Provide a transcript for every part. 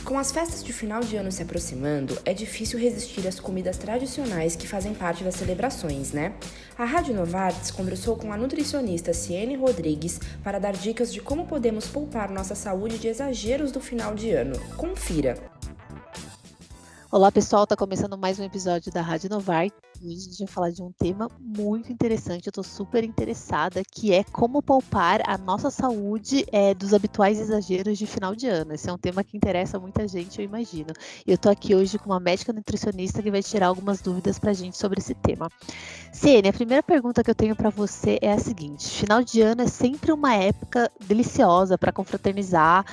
Com as festas de final de ano se aproximando, é difícil resistir às comidas tradicionais que fazem parte das celebrações, né? A Rádio Novartis conversou com a nutricionista Ciene Rodrigues para dar dicas de como podemos poupar nossa saúde de exageros do final de ano. Confira! Olá pessoal, tá começando mais um episódio da Rádio Novartis. Hoje a gente vai falar de um tema muito interessante, eu tô super interessada, que é como poupar a nossa saúde dos habituais exageros de final de ano. Esse é um tema que interessa muita gente, eu imagino. Eu tô aqui hoje com uma médica nutricionista que vai tirar algumas dúvidas pra gente sobre esse tema. Ciene, a primeira pergunta que eu tenho para você é a seguinte: final de ano é sempre uma época deliciosa para confraternizar,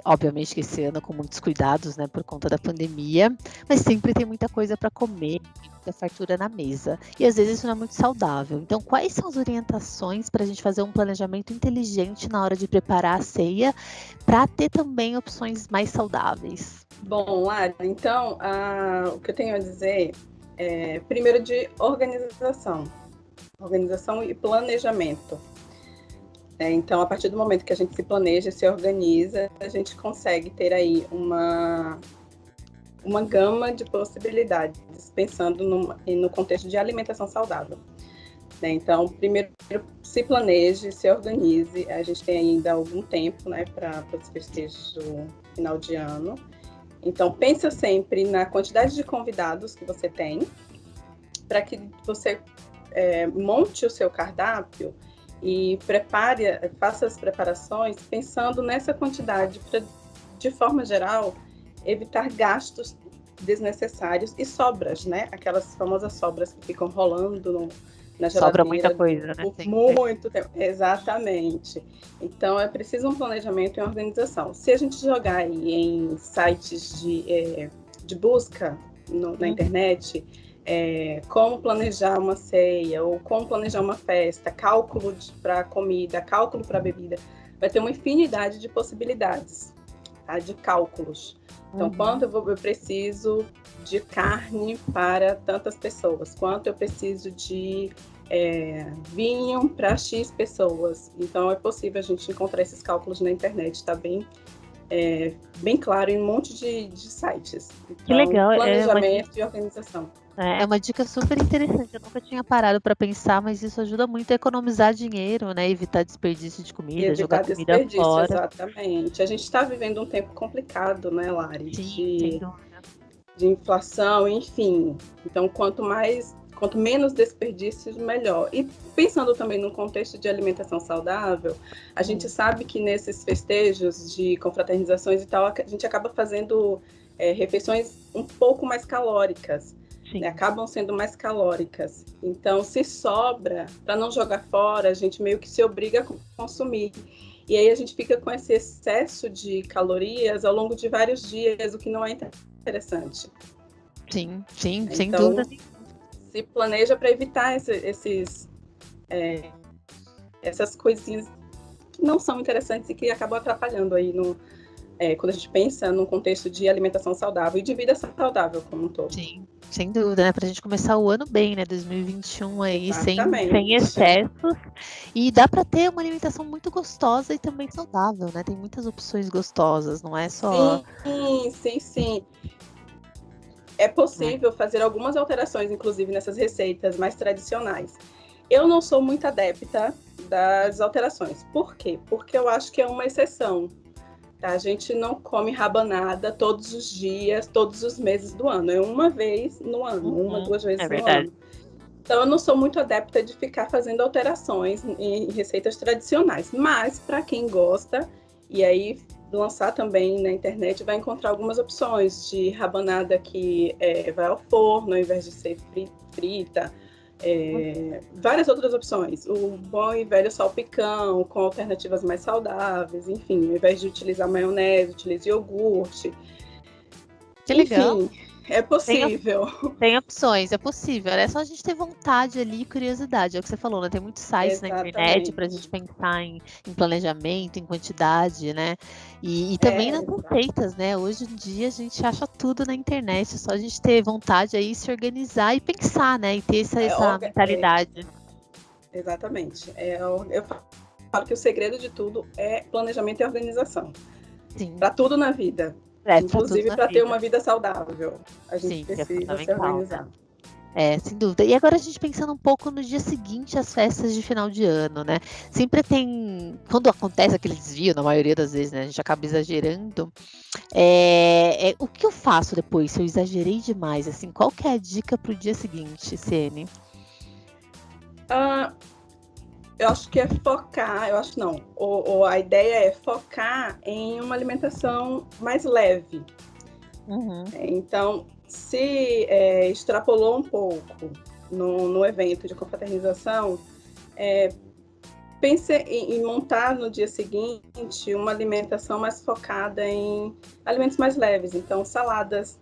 obviamente que esse ano com muitos cuidados, né, por conta da pandemia, mas sempre tem muita coisa para comer, muita fartura na mesa, e às vezes isso não é muito saudável. Então, quais são as orientações para a gente fazer um planejamento inteligente na hora de preparar a ceia, para ter também opções mais saudáveis? Bom, Lara, então, o que eu tenho a dizer primeiro de organização e planejamento. Então, a partir do momento que a gente se planeja, se organiza, a gente consegue ter aí uma gama de possibilidades, pensando no contexto de alimentação saudável. Então, primeiro, se planeje, se organize. A gente tem ainda algum tempo, né, para os festejos do final de ano. Então, pensa sempre na quantidade de convidados que você tem, para que você monte o seu cardápio e faça as preparações pensando nessa quantidade, para, de forma geral, evitar gastos desnecessários e sobras, né? Aquelas famosas sobras que ficam rolando na geladeira. Sobra muita coisa, né? Por muito tempo. Exatamente. Então, é preciso um planejamento e uma organização. Se a gente jogar aí em sites de busca na internet, como planejar uma ceia ou como planejar uma festa, cálculo para comida, cálculo para bebida, vai ter uma infinidade de possibilidades, tá? De cálculos. Então, quanto eu preciso de carne para tantas pessoas? Quanto eu preciso de vinho para X pessoas? Então, é possível a gente encontrar esses cálculos na internet, está bem claro em um monte de sites. Então, que legal. Planejamento e organização. É uma dica super interessante, eu nunca tinha parado para pensar, mas isso ajuda muito a economizar dinheiro, né? Evitar desperdício de comida, jogar comida fora. Exatamente. A gente está vivendo um tempo complicado, né, Lari? Sim, de inflação, enfim. Então, quanto menos desperdícios, melhor. E pensando também no contexto de alimentação saudável, a gente sabe que nesses festejos de confraternizações e tal, a gente acaba fazendo refeições um pouco mais calóricas. Acabam sendo mais calóricas. Então, se sobra, para não jogar fora, a gente meio que se obriga a consumir. E aí a gente fica com esse excesso de calorias ao longo de vários dias, o que não é interessante. Sim, sem dúvida. Se planeja para evitar essas coisinhas que não são interessantes e que acabam atrapalhando aí quando a gente pensa num contexto de alimentação saudável e de vida saudável como um todo. Sim, sem dúvida, né? Pra gente começar o ano bem, né? 2021 aí, sem excessos. E dá pra ter uma alimentação muito gostosa e também saudável, né? Tem muitas opções gostosas, não é só... Sim. É possível fazer algumas alterações, inclusive, nessas receitas mais tradicionais. Eu não sou muito adepta das alterações. Por quê? Porque eu acho que é uma exceção. A gente não come rabanada todos os dias, todos os meses do ano. É uma vez no ano, uma, 2 vezes no ano. Então, eu não sou muito adepta de ficar fazendo alterações em receitas tradicionais. Mas, para quem gosta, e aí lançar também na internet, vai encontrar algumas opções de rabanada que vai ao forno, ao invés de ser frita. Várias outras opções, o bom e velho salpicão com alternativas mais saudáveis, enfim, ao invés de utilizar maionese, utilize iogurte. Que legal. Enfim, é possível. Tem opções, é possível. É só a gente ter vontade ali e curiosidade. É o que você falou, né? Tem muitos sites na internet pra gente pensar em planejamento, em quantidade, né? E também nas receitas, né? Hoje em dia a gente acha tudo na internet. É só a gente ter vontade aí, se organizar e pensar, né? E ter essa mentalidade. Exatamente. Eu falo que o segredo de tudo é planejamento e organização. Sim. Para tudo na vida. Tá tudo Inclusive na para ter vida. uma vida saudável. A gente Sim, que é precisa se fundamental, organizar. né? Sem dúvida. E agora a gente pensando um pouco no dia seguinte às festas de final de ano, né? Sempre tem, quando acontece aquele desvio, na maioria das vezes, né? A gente acaba exagerando. O que eu faço depois, se eu exagerei demais, assim, qual que é a dica pro dia seguinte, Ciene? Eu acho que é focar, eu acho não, a ideia é focar em uma alimentação mais leve. Então, se extrapolou um pouco no evento de confraternização, pense em montar no dia seguinte uma alimentação mais focada em alimentos mais leves. Então, saladas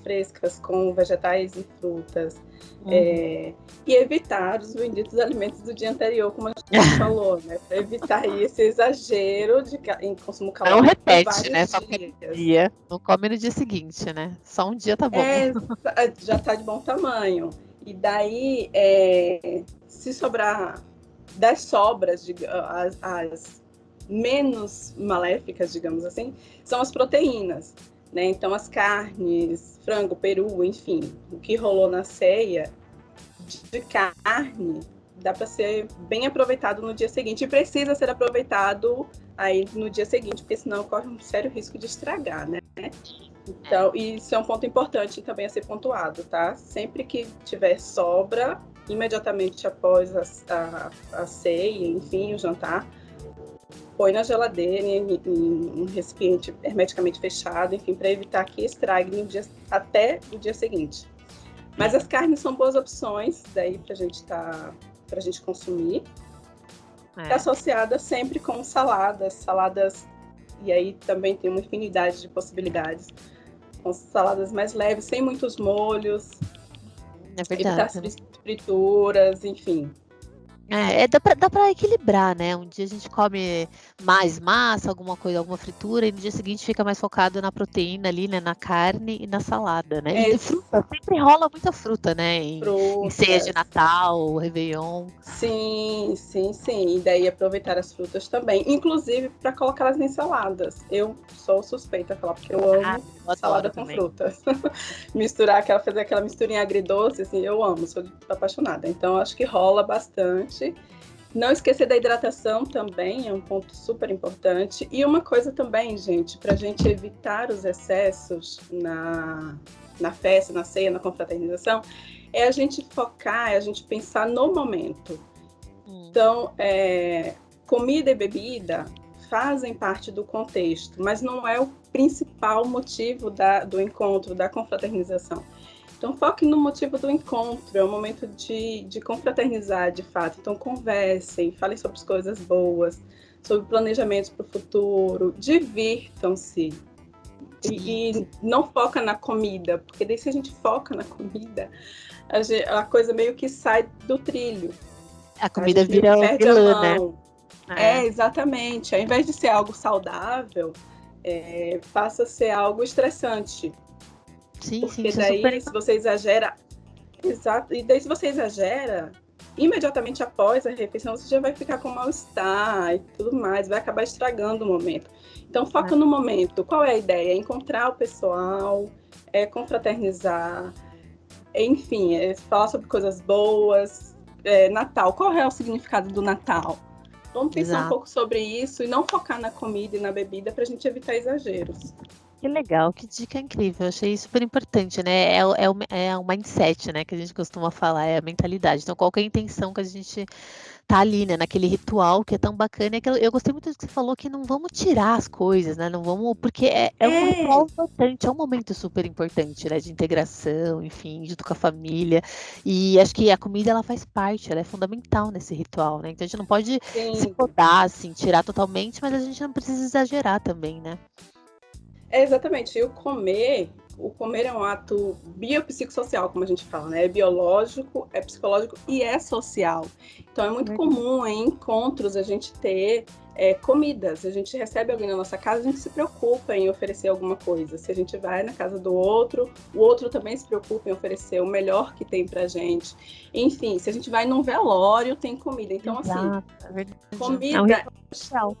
frescas com vegetais e frutas. E evitar os benditos alimentos do dia anterior, como a gente falou, né? Para evitar aí esse exagero em consumo calórico. Não repete, né? Dias. Só um dia. Não come no dia seguinte, né? Só um dia tá bom. Já está de bom tamanho. E daí, se sobrar das sobras, as menos maléficas, digamos assim, são as proteínas, né? Então, as carnes, frango, peru, enfim, o que rolou na ceia de carne dá para ser bem aproveitado no dia seguinte e precisa ser aproveitado aí no dia seguinte, porque senão corre um sério risco de estragar, né? Então, isso é um ponto importante também a ser pontuado, tá? Sempre que tiver sobra, imediatamente após a ceia, enfim, o jantar, põe na geladeira em um recipiente hermeticamente fechado, enfim, para evitar que estrague até o dia seguinte. Mas as carnes são boas opções daí para a gente consumir. Associada sempre com saladas, e aí também tem uma infinidade de possibilidades, com saladas mais leves, sem muitos molhos, evitar frituras, enfim. Dá pra equilibrar, né? Um dia a gente come mais massa, alguma fritura, e no dia seguinte fica mais focado na proteína ali, né? Na carne e na salada, né? E de fruta, sempre rola muita fruta, né? Em ceia de Natal, Réveillon. Sim. E daí aproveitar as frutas também, inclusive para colocá-las em saladas. Eu sou suspeita a falar, porque eu amo salada com frutas. Fazer aquela misturinha agridoce, assim, eu amo, sou apaixonada. Então, acho que rola bastante. Não esquecer da hidratação também, é um ponto super importante. E uma coisa também, gente, para a gente evitar os excessos na festa, na ceia, na confraternização, é a gente focar, é a gente pensar no momento. Então, comida e bebida fazem parte do contexto, mas não é o principal motivo do encontro, da confraternização. Então, foque no motivo do encontro, é o momento de confraternizar, de fato. Então, conversem, falem sobre as coisas boas, sobre planejamentos para o futuro, divirtam-se. E não foca na comida, porque daí se a gente foca na comida, a coisa meio que sai do trilho. A comida vira vilã, né? Exatamente. Ao invés de ser algo saudável, passa a ser algo estressante. Porque daí, se você exagera... Exato. E daí, se você exagera, imediatamente após a refeição, você já vai ficar com mal-estar e tudo mais, vai acabar estragando o momento. Então, foca no momento. Qual é a ideia? Encontrar o pessoal, confraternizar, enfim, falar sobre coisas boas. Natal, qual é o significado do Natal? Vamos pensar um pouco sobre isso e não focar na comida e na bebida para a gente evitar exageros. Que legal, que dica incrível, eu achei super importante, né? É o mindset, né, que a gente costuma falar, é a mentalidade. Então, qual que é a intenção que a gente tá ali, né, naquele ritual que é tão bacana, é que eu gostei muito do que você falou, que não vamos tirar as coisas, né, não vamos, porque é um ritual importante, é um momento super importante, né, de integração, enfim, junto com a família, e acho que a comida, ela faz parte, ela é fundamental nesse ritual, né, então a gente não pode se podar, assim, tirar totalmente, mas a gente não precisa exagerar também, né. Exatamente, e o comer é um ato biopsicossocial, como a gente fala, né? É biológico, é psicológico e é social. Então é muito comum em encontros a gente ter comidas. A gente recebe alguém na nossa casa, a gente se preocupa em oferecer alguma coisa. Se a gente vai na casa do outro, o outro também se preocupa em oferecer o melhor que tem pra gente. Enfim, se a gente vai num velório, tem comida. Então, assim, comida... É um ritual social.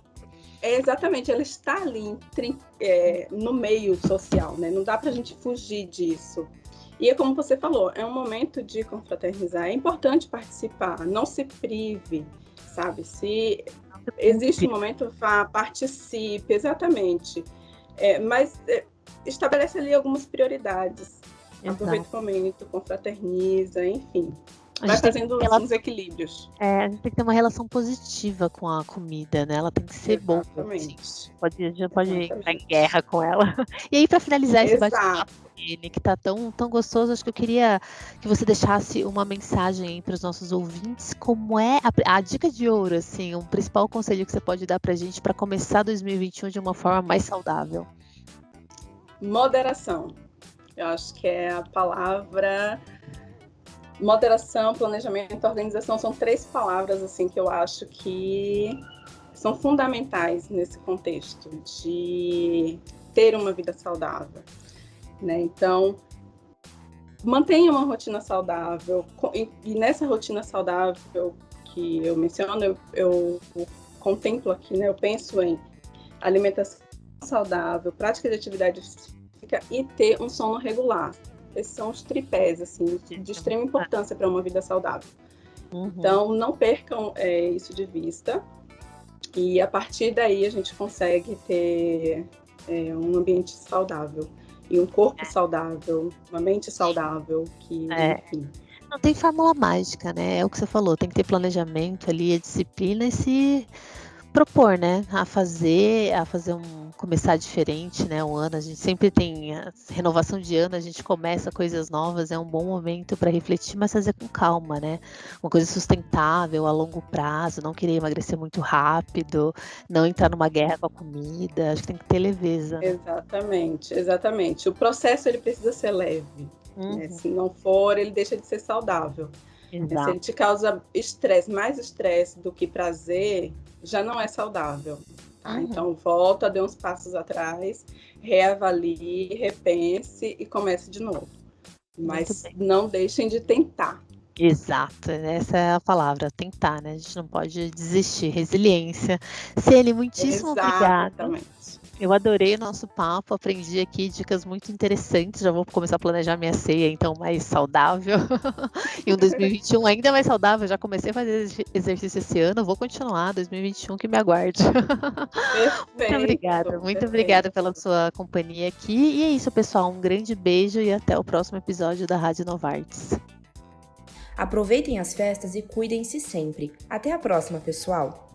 Exatamente, ela está ali no meio social, né? Não dá para a gente fugir disso. E é como você falou, é um momento de confraternizar, é importante participar, não se prive, sabe? Se existe um momento, vá, participe, exatamente. Mas estabelece ali algumas prioridades. Exato. Aproveita o momento, confraterniza, enfim. Vai fazendo uns equilíbrios. A gente tem que ter uma relação positiva com a comida, né? Ela tem que ser boa. Exatamente. Já pode entrar em guerra com ela. E aí, para finalizar esse bate-papo, que tá tão gostoso, acho que eu queria que você deixasse uma mensagem para os nossos ouvintes. Como é a dica de ouro, assim, o principal conselho que você pode dar pra gente para começar 2021 de uma forma mais saudável? Moderação. Eu acho que é a palavra. Moderação, planejamento, organização são 3 palavras assim que eu acho que são fundamentais nesse contexto de ter uma vida saudável, né? Então, mantenha uma rotina saudável e nessa rotina saudável que eu menciono, eu contemplo aqui, né? Eu penso em alimentação saudável, prática de atividade física e ter um sono regular. Esses são os tripés, assim, de extrema importância para uma vida saudável. Então, não percam isso de vista. E a partir daí a gente consegue ter um ambiente saudável. E um corpo saudável, uma mente saudável, que, enfim. Não tem fórmula mágica, né? É o que você falou, tem que ter planejamento ali, a disciplina e se propor, né, a fazer começar diferente, né, o ano, a gente sempre tem a renovação de ano, a gente começa coisas novas, é um bom momento para refletir, mas fazer com calma, né, uma coisa sustentável, a longo prazo, não querer emagrecer muito rápido, não entrar numa guerra com a comida, acho que tem que ter leveza. Exatamente, o processo ele precisa ser leve, né? Se não for, ele deixa de ser saudável. Exato. Se ele te causa estresse, mais estresse do que prazer, já não é saudável. Tá? Então, volta, dê uns passos atrás, reavalie, repense e comece de novo. Mas não deixem de tentar. Exato, essa é a palavra, tentar, né? A gente não pode desistir, resiliência. Ciene, muitíssimo obrigada. Eu adorei o nosso papo, aprendi aqui dicas muito interessantes, já vou começar a planejar minha ceia, então, mais saudável. E um 2021 ainda mais saudável, já comecei a fazer exercício esse ano, vou continuar, 2021 que me aguarde. Muito obrigada pela sua companhia aqui. E é isso, pessoal, um grande beijo e até o próximo episódio da Rádio Novartis. Aproveitem as festas e cuidem-se sempre. Até a próxima, pessoal!